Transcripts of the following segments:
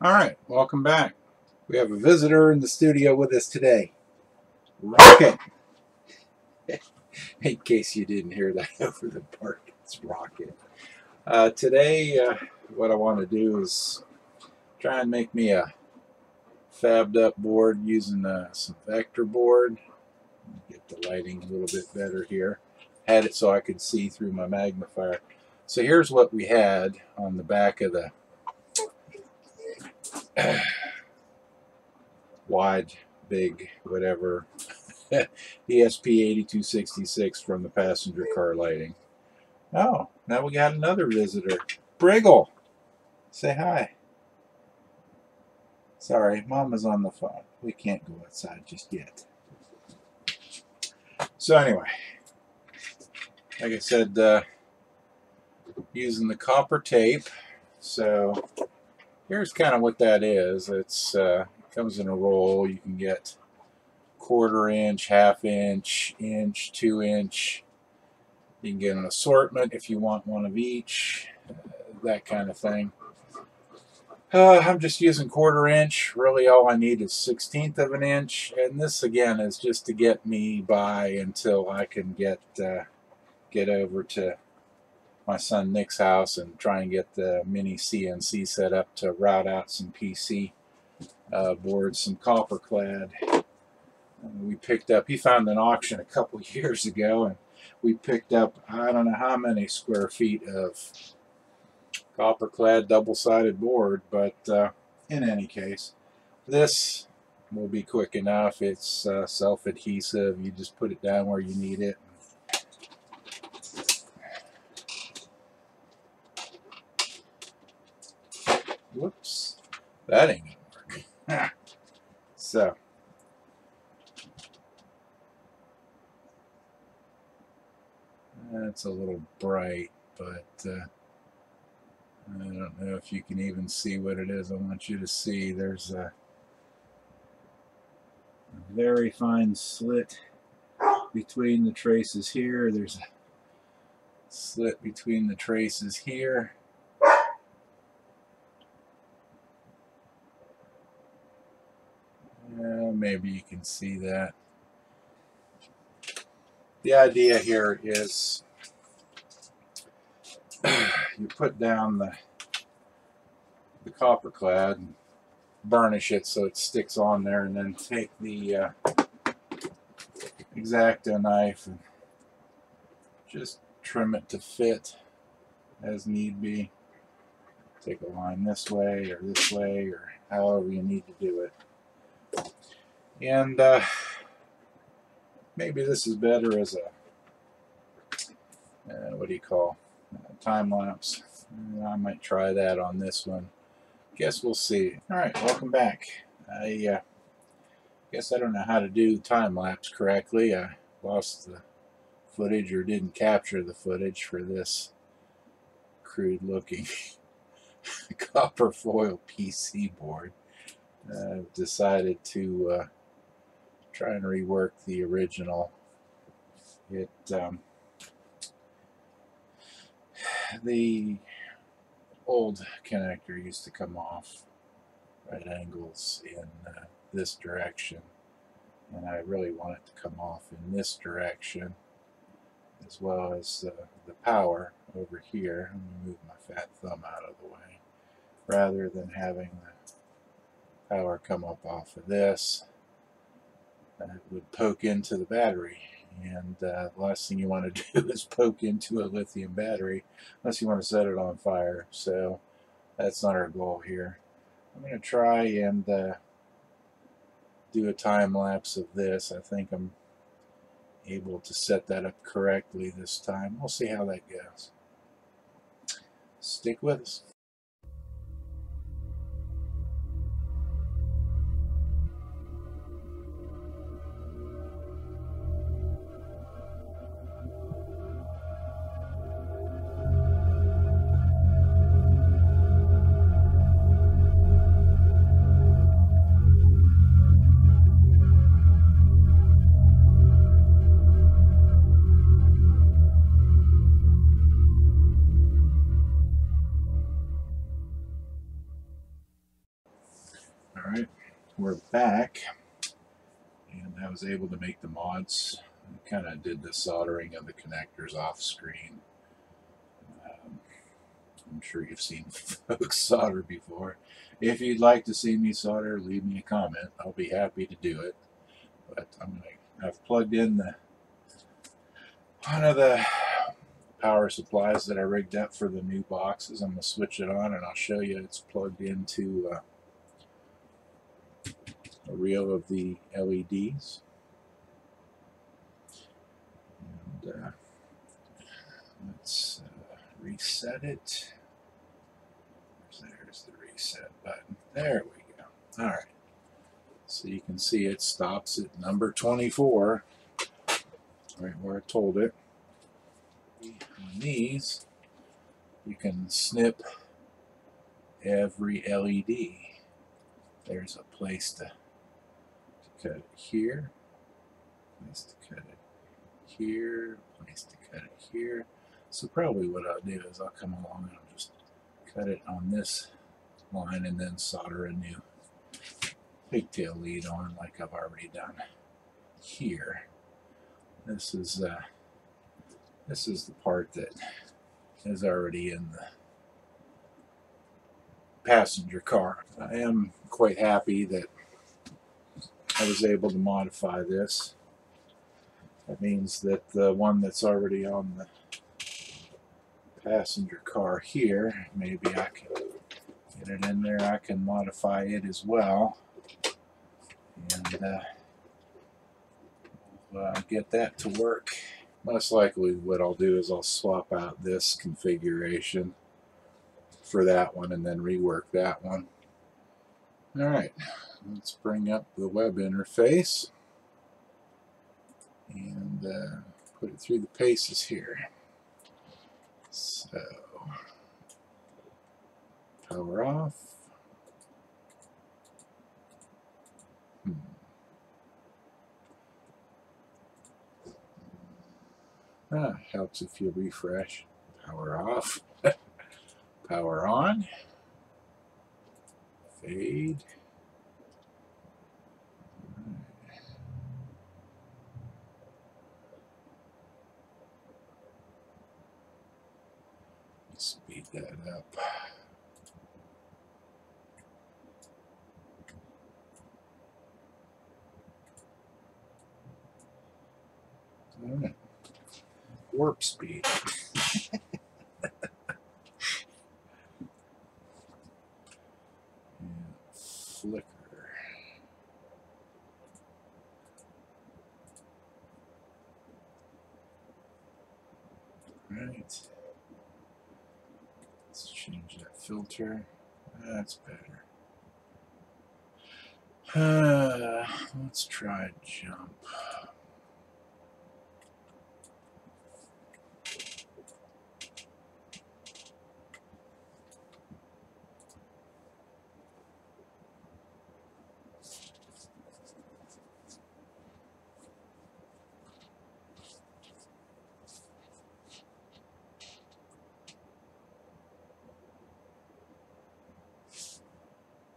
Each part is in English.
Alright, welcome back. We have a visitor in the studio with us today. Rocket! In case you didn't hear that over the park, it's Rocket. Today, what I want to do is try and make me a fabbed up board using some vector board. Get the lighting a little bit better here. Had it so I could see through my magnifier. So here's what we had on the back of the wide, big, whatever, ESP8266 from the passenger car lighting. Oh, now we got another visitor. Briggle! Say hi. Sorry, Mama's on the phone. We can't go outside just yet. So anyway, like I said, using the copper tape. So here's kind of what that is. It's it comes in a roll. You can get 1/4 inch, 1/2 inch, inch, 2 inch. You can get an assortment if you want one of each, that kind of thing. I'm just using 1/4 inch. Really all I need is 1/16 of an inch, and this again is just to get me by until I can get over to my son Nick's house and try and get the mini CNC set up to route out some PC boards, some copper clad. We picked up, he found an auction a couple years ago, and we picked up I don't know how many square feet of copper clad double-sided board, but in any case, this will be quick enough. It's self-adhesive. You just put it down where you need it. Whoops, that ain't gonna work. So that's a little bright, but I don't know if you can even see what it is I want you to see. There's a very fine slit between the traces here. There's a slit between the traces here. Maybe you can see that. The idea here is you put down the copper clad and burnish it so it sticks on there, and then take the X-Acto knife and just trim it to fit as need be. Take a line this way or however you need to do it. And maybe this is better as a what do you call time lapse. I might try that on this one. Guess we'll see. Alright, welcome back. I guess I don't know how to do time lapse correctly. I lost the footage or didn't capture the footage for this crude looking copper foil PC board. I've decided to try and rework the original. The old connector used to come off right angles in this direction, and I really want it to come off in this direction, as well as the power over here. Let me move my fat thumb out of the way, rather than having the power come up off of this. It would poke into the battery, and the last thing you want to do is poke into a lithium battery unless you want to set it on fire. So that's not our goal here. I'm going to try and do a time lapse of this. I think I'm able to set that up correctly this time. We'll see how that goes. Stick with us. we're back, and I was able to make the mods. I kind of did the soldering of the connectors off screen. I'm sure you've seen folks solder before. If you'd like to see me solder, leave me a comment. I'll be happy to do it. But I've plugged in one of the power supplies that I rigged up for the new boxes. I'm going to switch it on and I'll show you it's plugged into a reel of the LEDs. And let's reset it. There's the reset button. There we go. Alright. So you can see it stops at number 24. Right where I told it. On these, you can snip every LED. There's a place to cut it here, place to cut it here, place to cut it here. So probably what I'll do is I'll come along and I'll just cut it on this line and then solder a new pigtail lead on like I've already done here. This is the part that is already in the passenger car. I am quite happy that I was able to modify this. That means that the one that's already on the passenger car here, maybe I can get it in there, I can modify it as well, and get that to work. Most likely what I'll do is I'll swap out this configuration for that one and then rework that one. Alright, let's bring up the web interface and put it through the paces here. So, power off. Helps if you refresh. Power off. Power on. Fade. Speed that up. Alright. Warp speed. And flicker. Right. Let's change that filter. That's better. Let's try jump.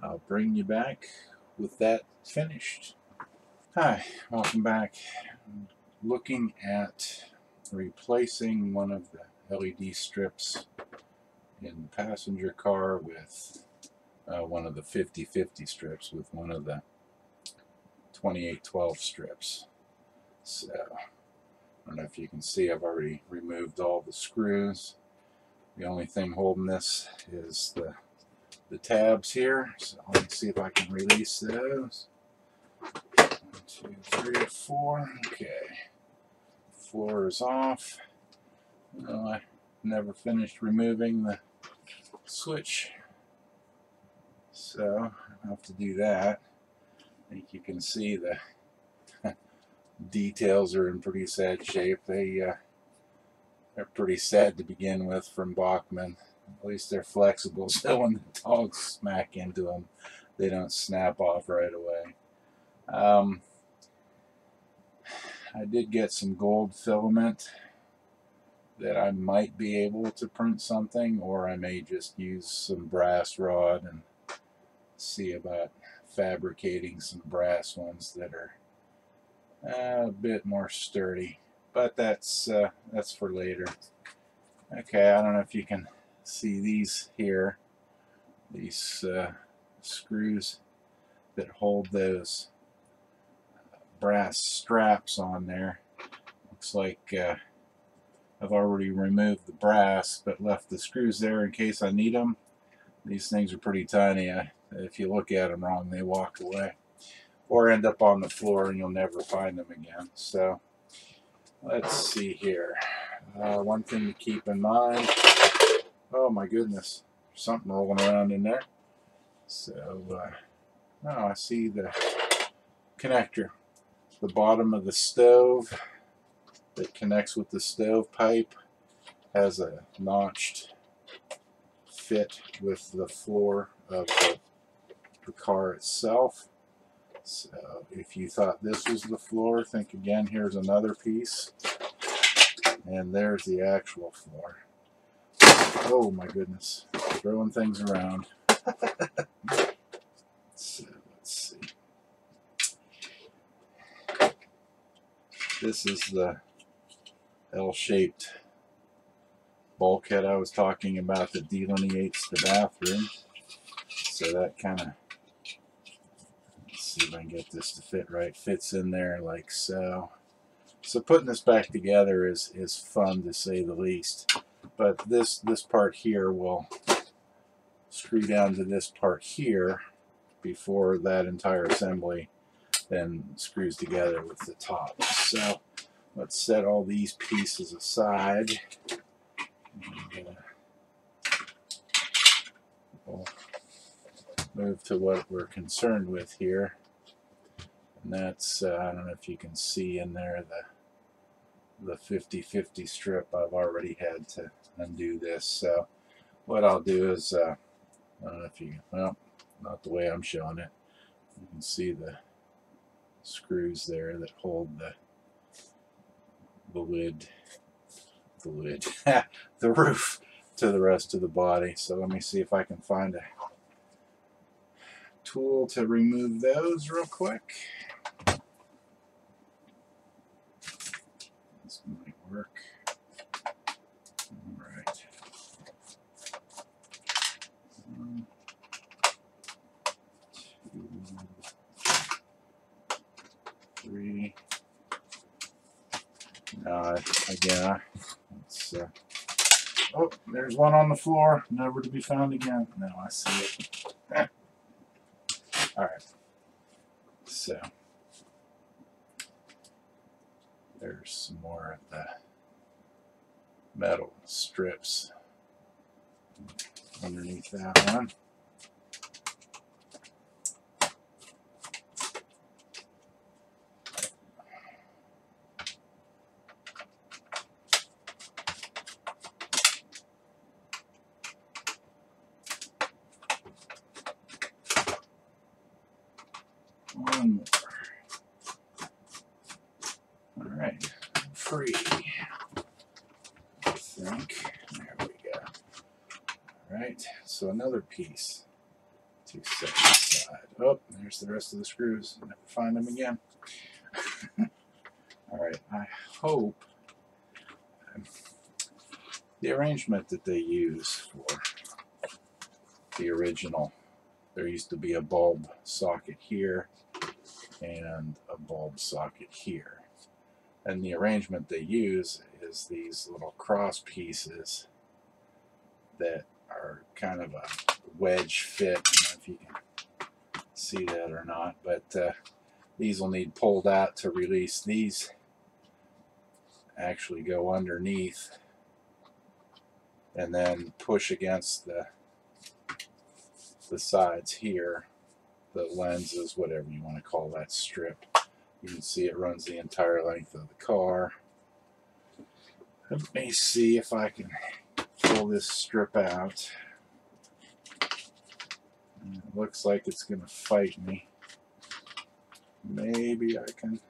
I'll bring you back with that finished. Hi, welcome back. I'm looking at replacing one of the LED strips in the passenger car with one of the 50/50 strips with one of the 28/12 strips. So, I don't know if you can see, I've already removed all the screws. The only thing holding this is the tabs here. So let me see if I can release those. 1, 2, 3, 4. Okay. Floor is off. Well, I never finished removing the switch, so I'll have to do that. I think you can see the details are in pretty sad shape. They're pretty sad to begin with from Bachmann. At least they're flexible, so when the dogs smack into them, they don't snap off right away. I did get some gold filament that I might be able to print something, or I may just use some brass rod and see about fabricating some brass ones that are a bit more sturdy, but that's for later. Okay, I don't know if you can see these here, these screws that hold those brass straps on there. Looks like I've already removed the brass but left the screws there in case I need them. These things are pretty tiny. If you look at them wrong, they walk away or end up on the floor and you'll never find them again. So let's see here. One thing to keep in mind, oh my goodness, there's something rolling around in there. So oh, I see the connector. The bottom of the stove that connects with the stove pipe has a notched fit with the floor of the car itself. So if you thought this was the floor, think again. Here's another piece, and there's the actual floor. Oh my goodness, throwing things around. So let's see. This is the L-shaped bulkhead I was talking about that delineates the bathroom. So that kind of, let's see if I can get this to fit right, fits in there like so. So putting this back together is fun to say the least. But this part here will screw down to this part here before that entire assembly then screws together with the top. So let's set all these pieces aside. And, we'll move to what we're concerned with here, and that's I don't know if you can see in there the 50/50 strip. I've already had to undo this. So what I'll do is I don't know if you, well, not the way I'm showing it. You can see the screws there that hold the lid, the roof to the rest of the body. So let me see if I can find a tool to remove those real quick. This might work. All right. 1, 2, 3. Again, it's oh, there's one on the floor, never to be found again. No, I see it. All right. So there's some more of the metal strips underneath that one. One more. All right, free. I think. There we go. All right, so another piece to set aside. Oh, there's the rest of the screws. Never find them again. All right, I hope the arrangement that they use for the original, there used to be a bulb socket here and a bulb socket here. And the arrangement they use is these little cross pieces that are kind of a wedge fit. I don't know if you can see that or not, but these will need pulled out to release. These actually go underneath and then push against the sides here, the lenses, whatever you want to call that strip. You can see it runs the entire length of the car. Let me see if I can pull this strip out. It looks like it's going to fight me. Maybe I can.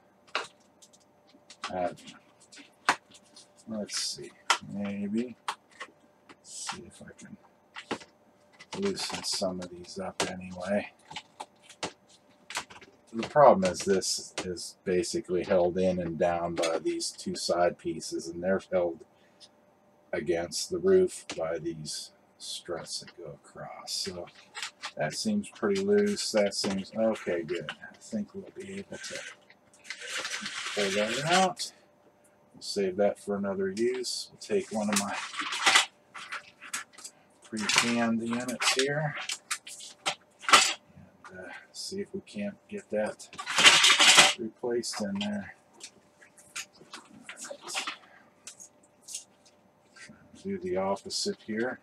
Let's see. Maybe. Let's see if I can loosen some of these up anyway. the problem is this is basically held in and down by these two side pieces, and they're held against the roof by these struts that go across. So that seems pretty loose. That seems okay, good. I think we'll be able to pull that out. We'll save that for another use. We'll take one of my pre-canned units here and see if we can't get that replaced in there. Right. Do the opposite here.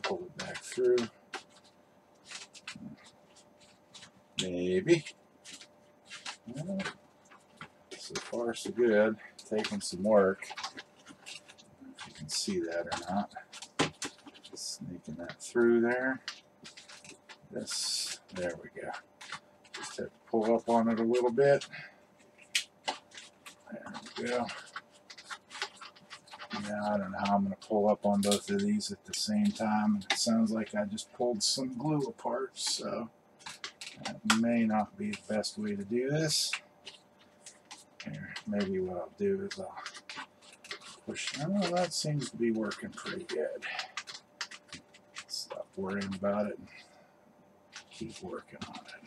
Pull it back through. Maybe. Well, so far so good. Taking some work. If you can see that or not. Sneaking that through there. This, there we go. Just have to pull up on it a little bit. There we go. Yeah, I don't know how I'm going to pull up on both of these at the same time. It sounds like I just pulled some glue apart, so that may not be the best way to do this. Here, maybe what I'll do is I'll push. Oh, that seems to be working pretty good. Stop worrying about it and keep working on it.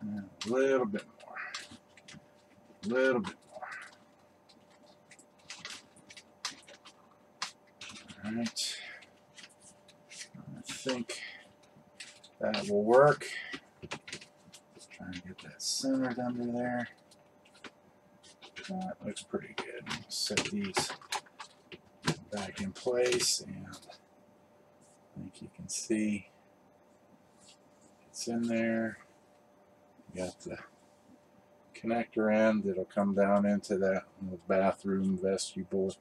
And a little bit more. A little bit more. Alright. I think that will work. Just trying to get that centered under there. That looks pretty good. Set these back in place, and I think you can see it's in there. You got the connector end that'll come down into that little bathroom vestibule,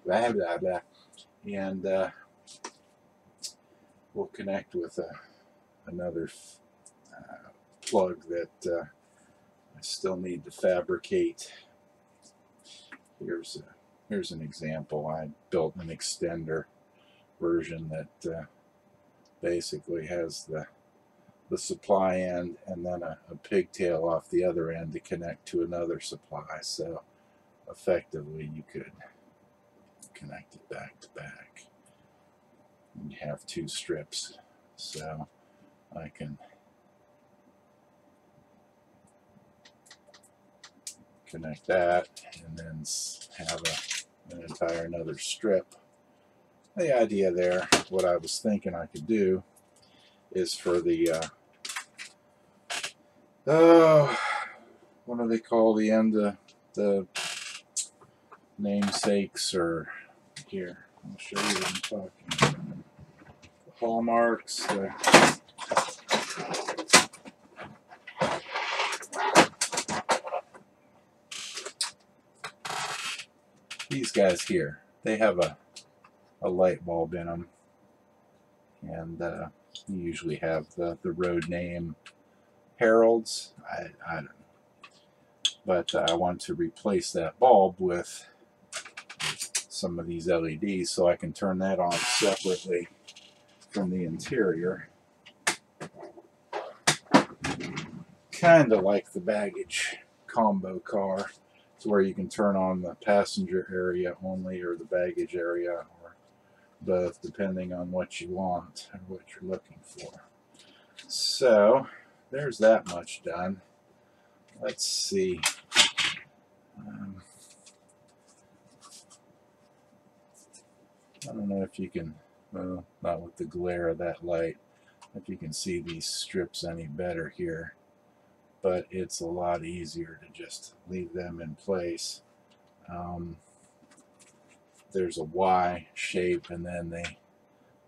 blah blah blah, and we'll connect with another plug that I still need to fabricate. Here's an example. I built an extender version that basically has the supply end and then a pigtail off the other end to connect to another supply. So effectively you could connect it back to back. And you have two strips. So I can connect that and then have an entire another strip. The idea there, what I was thinking I could do is for the what do they call the end of the namesakes, or here, I'll show you what I'm talking about. The hallmarks, these guys here, they have a light bulb in them, and you usually have the road name heralds. I don't know, but I want to replace that bulb with some of these LEDs so I can turn that on separately from the interior, kind of like the baggage combo car, to where you can turn on the passenger area only or the baggage area, or both, depending on what you want and what you're looking for. So there's that much done. Let's see. I don't know if you can, well, not with the glare of that light, if you can see these strips any better here, but it's a lot easier to just leave them in place. There's a Y shape and then they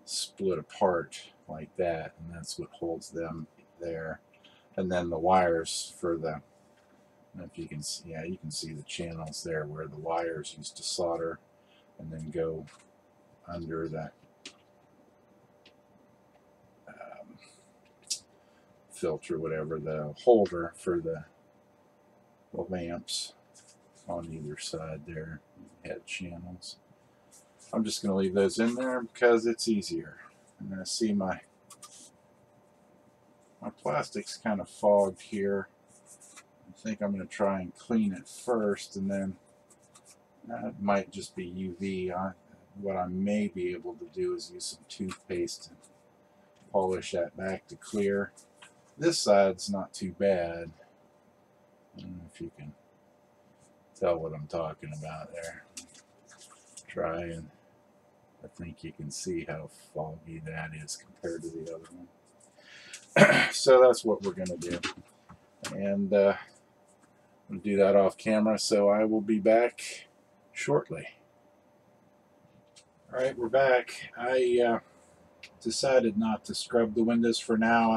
split apart like that, and that's what holds them there. And then the wires for the, if you can see, yeah, you can see the channels there where the wires used to solder and then go under the filter, whatever, the holder for the lamps on either side there, head channels. I'm just going to leave those in there because it's easier. I'm going to see my plastic's kind of fogged here. I think I'm going to try and clean it first, and then that might just be UV. What I may be able to do is use some toothpaste and polish that back to clear. This side's not too bad. I don't know if you can tell what I'm talking about there. Try, and I think you can see how foggy that is compared to the other one. So that's what we're going to do. And I'm going to do that off camera, so I will be back shortly. Alright, we're back. I decided not to scrub the windows for now.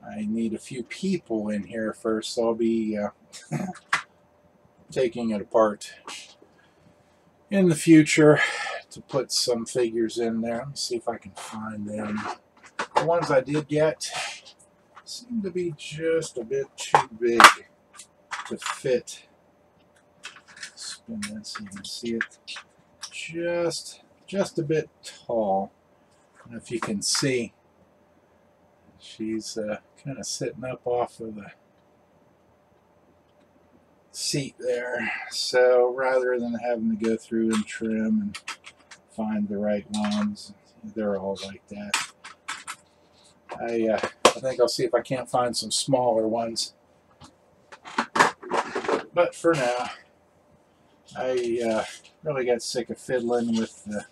I need a few people in here first, so I'll be taking it apart in the future to put some figures in there. Let me see if I can find them. The ones I did get seem to be just a bit too big to fit. Spin that so you can see it. Just a bit tall. I don't know if you can see. She's kind of sitting up off of the seat there. So rather than having to go through and trim and find the right ones, they're all like that. I think I'll see if I can't find some smaller ones. But for now, I really got sick of fiddling with the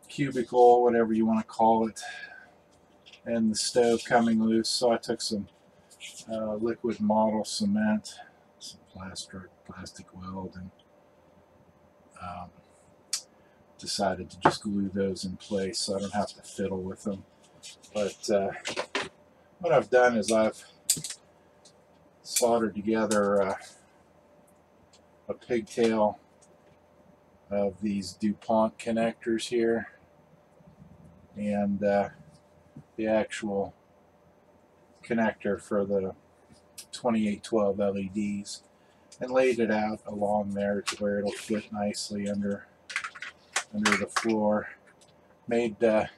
cubicle, whatever you want to call it, and the stove coming loose, so I took some liquid model cement, some plastic weld, and decided to just glue those in place so I don't have to fiddle with them. But what I've done is I've soldered together a pigtail of these DuPont connectors here, and the actual connector for the 2812 LEDs, and laid it out along there to where it'll fit nicely under the floor. Made a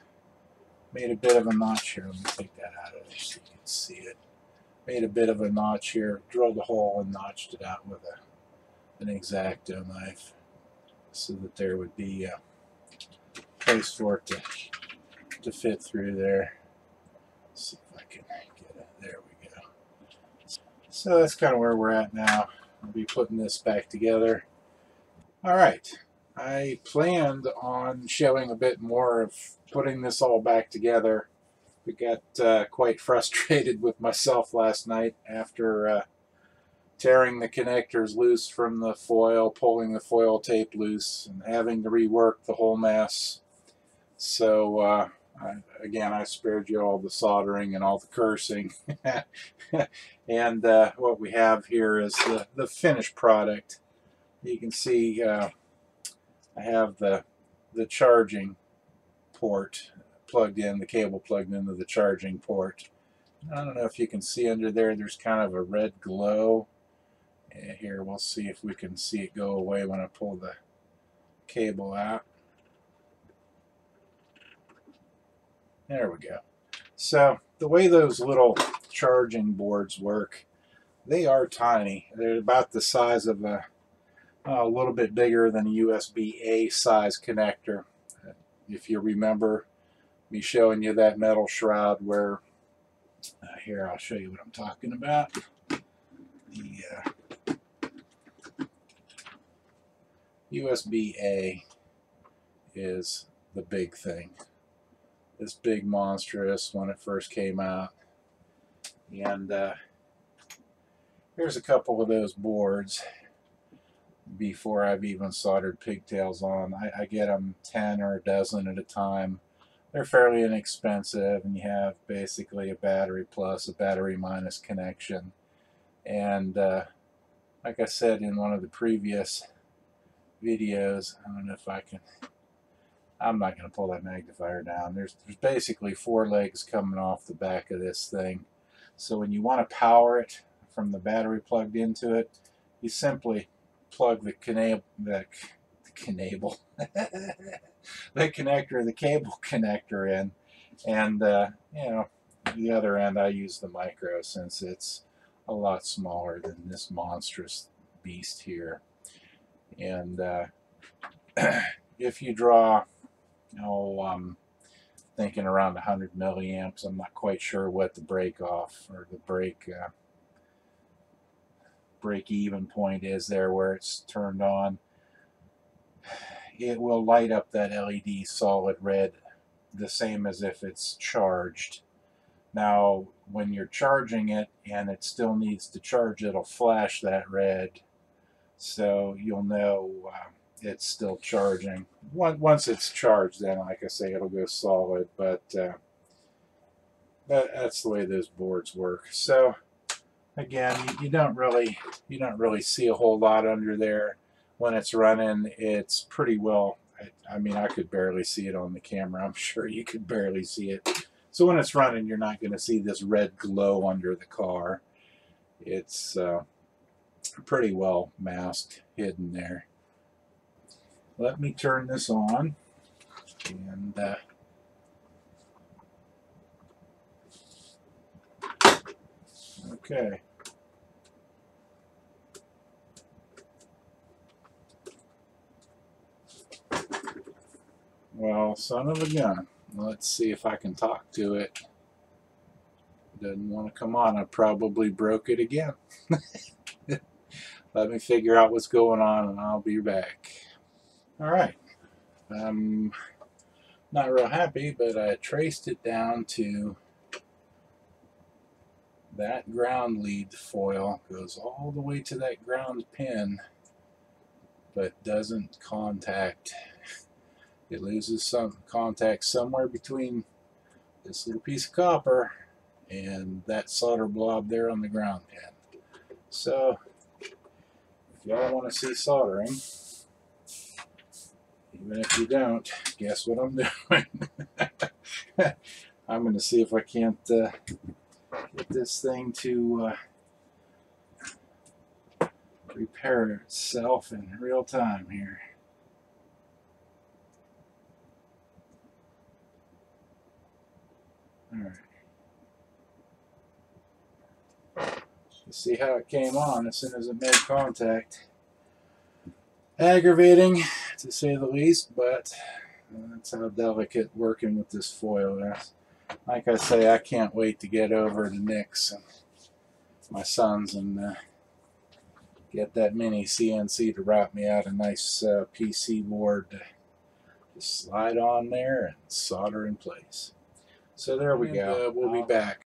bit of a notch here. Let me take that out of there so you can see it. Made a bit of a notch here, drilled a hole and notched it out with an X-Acto knife so that there would be a place for it to fit through there. Let's see if I can get it. There we go. So that's kind of where we're at now. I'll be putting this back together. Alright, I planned on showing a bit more of putting this all back together. We got quite frustrated with myself last night after tearing the connectors loose from the foil, pulling the foil tape loose, and having to rework the whole mess. So again, I spared you all the soldering and all the cursing. And what we have here is the finished product. You can see I have the charging port plugged in, the cable plugged into the charging port. I don't know if you can see under there, there's kind of a red glow. And here, we'll see if we can see it go away when I pull the cable out. There we go. So the way those little charging boards work, they are tiny. They're about the size of a little bit bigger than a USB-A size connector. If you remember me showing you that metal shroud where, here I'll show you what I'm talking about. The USB-A is the big thing. This big monstrous when it first came out. And here's a couple of those boards before I've even soldered pigtails on. I get them 10 or a dozen at a time. They're fairly inexpensive, and you have basically a battery plus, a battery minus connection. And like I said in one of the previous videos, I don't know if I can, I'm not going to pull that magnifier down. There's basically 4 legs coming off the back of this thing. So when you want to power it from the battery plugged into it, you simply plug the connector, the cable connector in, And you know, the other end I use the micro since it's a lot smaller than this monstrous beast here. And if you draw, thinking around 100 milliamps, I'm not quite sure what the break off or the break even point is there where it's turned on. It will light up that LED solid red the same as if it's charged. Now, when you're charging it and it still needs to charge, it'll flash that red, so you'll know it's still charging. Once it's charged, then, like I say, it'll go solid. But that's the way those boards work. So again, you don't really see a whole lot under there when it's running. It's pretty well. I mean, I could barely see it on the camera. I'm sure you could barely see it. So when it's running, you're not going to see this red glow under the car. It's pretty well masked, hidden there. Let me turn this on, and okay. Well, son of a gun. Let's see if I can talk to it. Doesn't want to come on. I probably broke it again. Let me figure out what's going on and I'll be back. Alright. I'm not real happy, but I traced it down to that ground lead foil. Goes all the way to that ground pin, but doesn't contact. It loses some contact somewhere between this little piece of copper and that solder blob there on the ground pin. So if y'all want to see soldering, even if you don't, guess what I'm doing? I'm going to see if I can't get this thing to repair itself in real time here. Alright. You see how it came on as soon as it made contact. Aggravating, to say the least, but that's how delicate working with this foil is. Like I say, I can't wait to get over to Nick's and my sons and get that mini CNC to wrap me out a nice PC board to just slide on there and solder in place. So there we go. We'll be back.